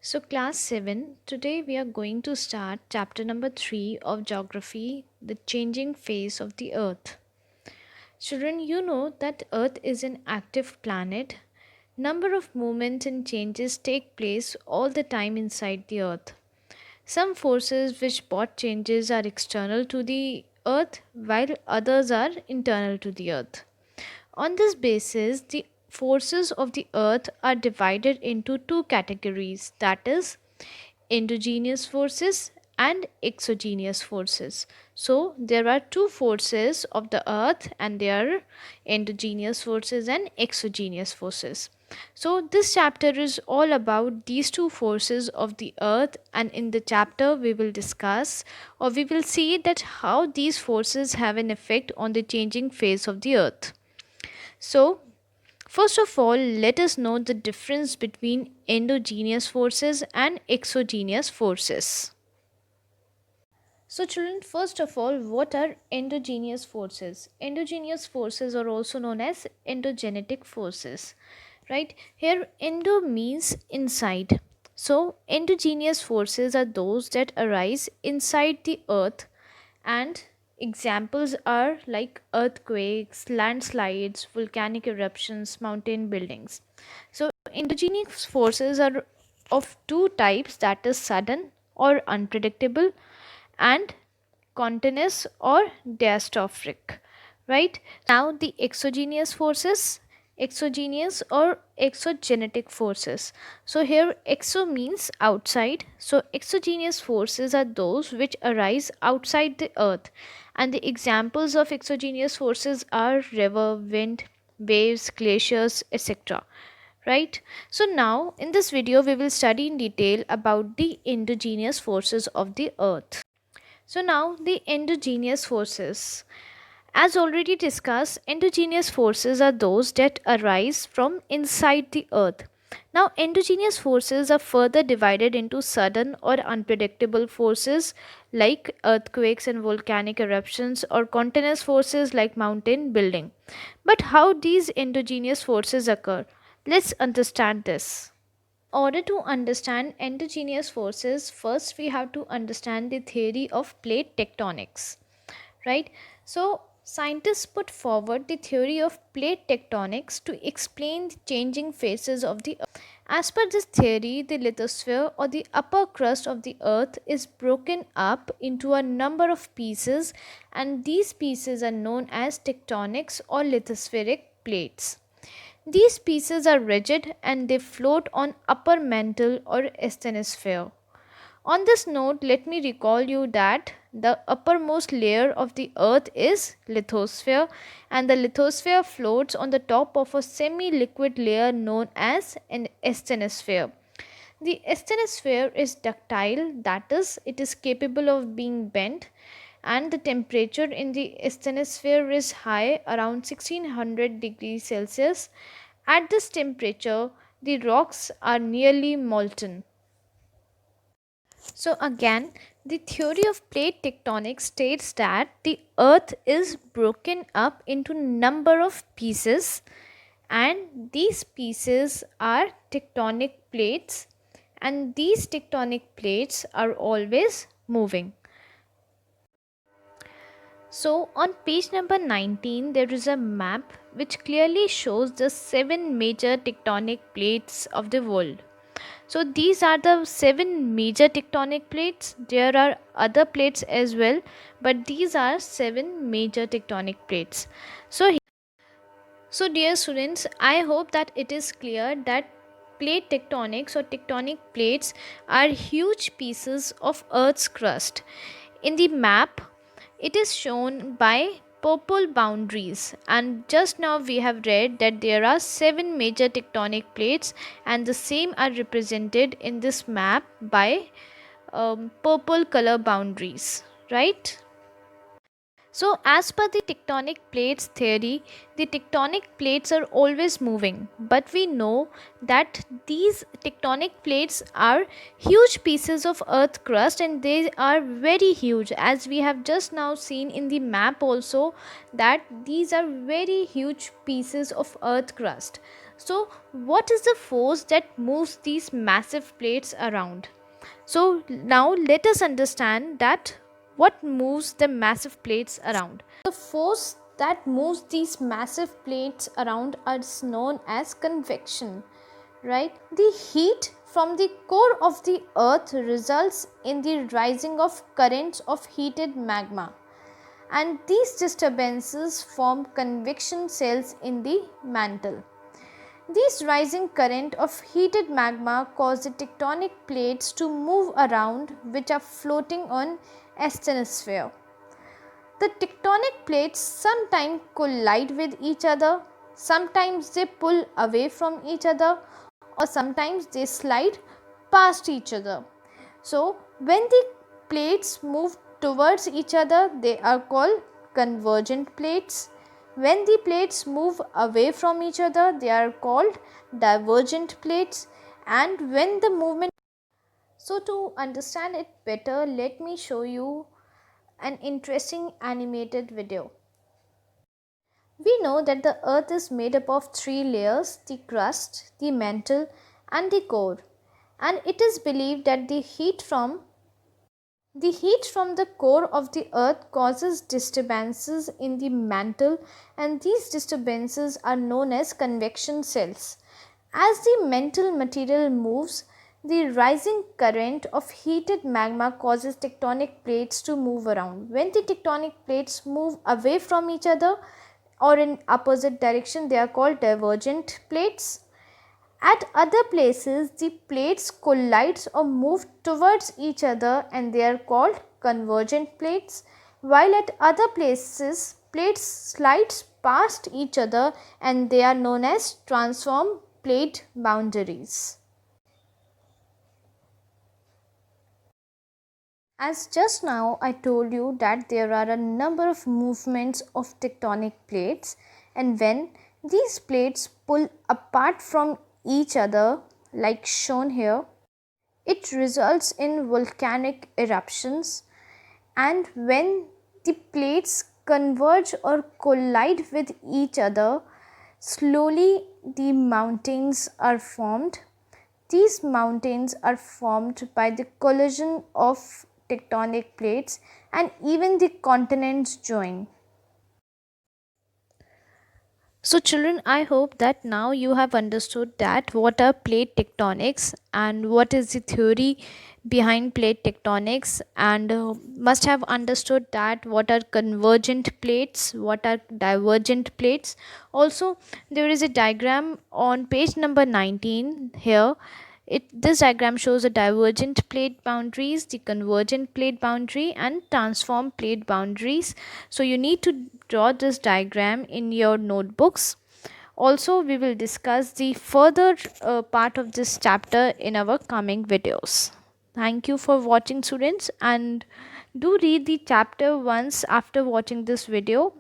So, class 7, today we are going to start chapter number 3 of Geography, the changing face of the Earth. Children, you know that Earth is an active planet. Number of movements and changes take place all the time inside the Earth. Some forces which brought changes are external to the Earth, while others are internal to the Earth. On this basis, the forces of the Earth are divided into two categories, that is, endogenous forces and exogenous forces. So there are two forces of the earth, and there are endogenous forces and exogenous forces. So this chapter is all about these two forces of the earth, and in the chapter we will discuss, or we will see that how these forces have an effect on the changing face of the earth. So first of all, let us know the difference between endogenous forces and exogenous forces. So, children, first of all, what are endogenous forces? Endogenous forces are also known as endogenetic forces, right? Here, endo means inside. So, endogenous forces are those that arise inside the earth, and examples are like earthquakes, landslides, volcanic eruptions, mountain buildings. So, endogenous forces are of two types, that is, sudden or unpredictable, and continuous or diastrophic, right? Now the exogenous or exogenetic forces. So here exo means outside, so exogenous forces are those which arise outside the earth, and the examples of exogenous forces are river, wind, waves, glaciers, etc., right? So now in this video we will study in detail about the endogenous forces of the earth. So now the endogenous forces. As already discussed, endogenous forces are those that arise from inside the earth. Now endogenous forces are further divided into sudden or unpredictable forces like earthquakes and volcanic eruptions, or continuous forces like mountain building. But how these endogenous forces occur? Let's understand this. Order to understand endogenous forces, first we have to understand the theory of plate tectonics, right? So scientists put forward the theory of plate tectonics to explain the changing phases of the earth. As per this theory, the lithosphere or the upper crust of the earth is broken up into a number of pieces, and these pieces are known as tectonics or lithospheric plates. These pieces are rigid and they float on upper mantle or asthenosphere. On this note, let me recall you that the uppermost layer of the earth is lithosphere, and the lithosphere floats on the top of a semi-liquid layer known as an asthenosphere. The asthenosphere is ductile, that is, it is capable of being bent, and the temperature in the asthenosphere is high, around 1600 degrees Celsius. At this temperature, the rocks are nearly molten. So again, the theory of plate tectonics states that the earth is broken up into number of pieces, and these pieces are tectonic plates, and these tectonic plates are always moving. So on page number 19 there is a map which clearly shows the 7 major tectonic plates of the world. So these are the 7 major tectonic plates. There are other plates as well, but these are 7 major tectonic plates. So dear students, I hope that it is clear that plate tectonics or tectonic plates are huge pieces of Earth's crust. In the map, it is shown by purple boundaries, and just now we have read that there are 7 major tectonic plates, and the same are represented in this map by purple color boundaries, right? So, as per the tectonic plates theory, the tectonic plates are always moving, but we know that these tectonic plates are huge pieces of earth crust, and they are very huge, as we have just now seen in the map also, that these are very huge pieces of earth crust. So what is the force that moves these massive plates around? So now let us understand that what moves the massive plates around. The force that moves these massive plates around is known as convection, right? The heat from the core of the earth results in the rising of currents of heated magma, and these disturbances form convection cells in the mantle. These rising current of heated magma cause the tectonic plates to move around, which are floating on asthenosphere. The tectonic plates sometimes collide with each other, sometimes they pull away from each other, or sometimes they slide past each other. So, when the plates move towards each other, they are called convergent plates. When the plates move away from each other, they are called divergent plates. And when the movement, so to understand it better, let me show you an interesting animated video. We know that the earth is made up of three layers: the crust, the mantle, and the core. And it is believed that the heat from the core of the earth causes disturbances in the mantle, and these disturbances are known as convection cells. As the mantle material moves, the rising current of heated magma causes tectonic plates to move around. When the tectonic plates move away from each other or in opposite direction, they are called divergent plates. At other places, the plates collide or move towards each other, and they are called convergent plates, while at other places, plates slide past each other, and they are known as transform plate boundaries. As just now I told you that there are a number of movements of tectonic plates, and when these plates pull apart from each other, like shown here, it results in volcanic eruptions. And when the plates converge or collide with each other, slowly the mountains are formed. These mountains are formed by the collision of tectonic plates, and even the continents join. So children, I hope that now you have understood that what are plate tectonics and what is the theory behind plate tectonics, and must have understood that what are convergent plates, what are divergent plates. Also, there is a diagram on page number 19 here. This diagram shows the divergent plate boundaries, the convergent plate boundary, and transform plate boundaries. So you need to draw this diagram in your notebooks. Also, we will discuss the further part of this chapter in our coming videos. Thank you for watching, students, and do read the chapter once after watching this video.